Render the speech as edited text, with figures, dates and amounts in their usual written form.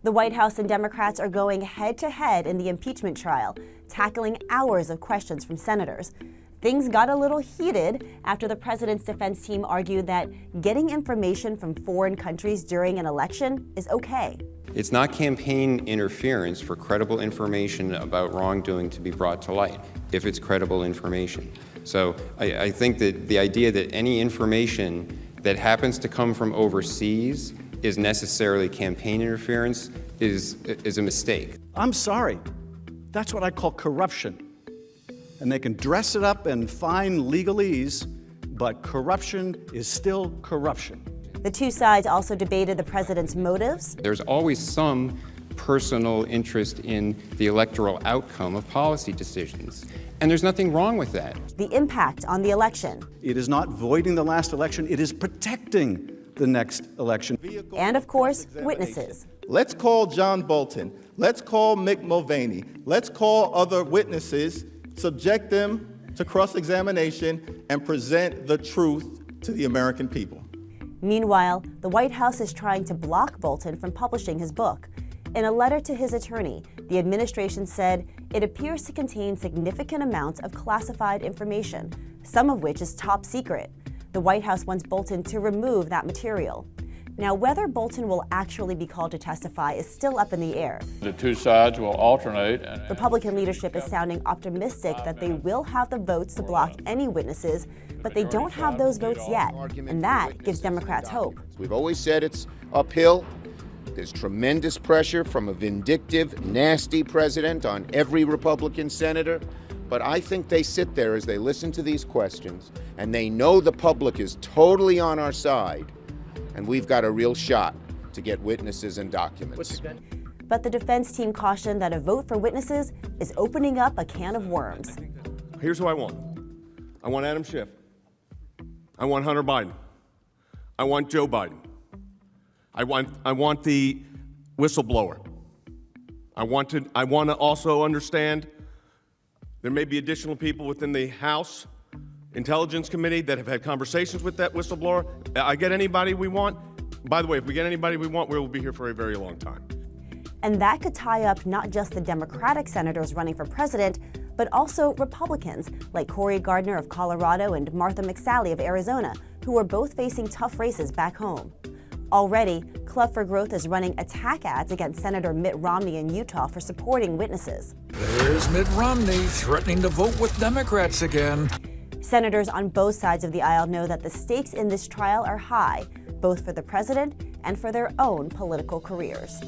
The White House and Democrats are going head-to-head in the impeachment trial, tackling hours of questions from senators. Things got a little heated after the president's defense team argued that getting information from foreign countries during an election is okay. It's not campaign interference for credible information about wrongdoing to be brought to light, if it's credible information. So I think that the idea that any information that happens to come from overseas is necessarily campaign interference is a mistake. I'm sorry. That's what I call corruption. And they can dress it up and find legalese, but corruption is still corruption. The two sides also debated the president's motives. There's always some personal interest in the electoral outcome of policy decisions, and there's nothing wrong with that. The impact on the election. It is not voiding the last election, it is protecting the next election. And of course, witnesses. Let's call John Bolton. Let's call Mick Mulvaney. Let's call other witnesses, subject them to cross-examination, and present the truth to the American people. Meanwhile, the White House is trying to block Bolton from publishing his book. In a letter to his attorney, the administration said it appears to contain significant amounts of classified information, some of which is top secret. The White House wants Bolton to remove that material. Now, whether Bolton will actually be called to testify is still up in the air. The two sides will alternate. Republican leadership is sounding optimistic that they will have the votes to block any witnesses, but they don't have those votes yet, and that gives Democrats hope. We've always said it's uphill. There's tremendous pressure from a vindictive, nasty president on every Republican senator. But I think they sit there as they listen to these questions, and they know the public is totally on our side, and we've got a real shot to get witnesses and documents. But the defense team cautioned that a vote for witnesses is opening up a can of worms. Here's who I want. I want Adam Schiff. I want Hunter Biden. I want Joe Biden. I want the whistleblower. I want to also understand there may be additional people within the House Intelligence Committee that have had conversations with that whistleblower. I get anybody we want. By the way, if we get anybody we want, we will be here for a very long time. And that could tie up not just the Democratic senators running for president, but also Republicans like Cory Gardner of Colorado and Martha McSally of Arizona, who are both facing tough races back home. Already, Club for Growth is running attack ads against Senator Mitt Romney in Utah for supporting witnesses. There's Mitt Romney threatening to vote with Democrats again. Senators on both sides of the aisle know that the stakes in this trial are high, both for the president and for their own political careers.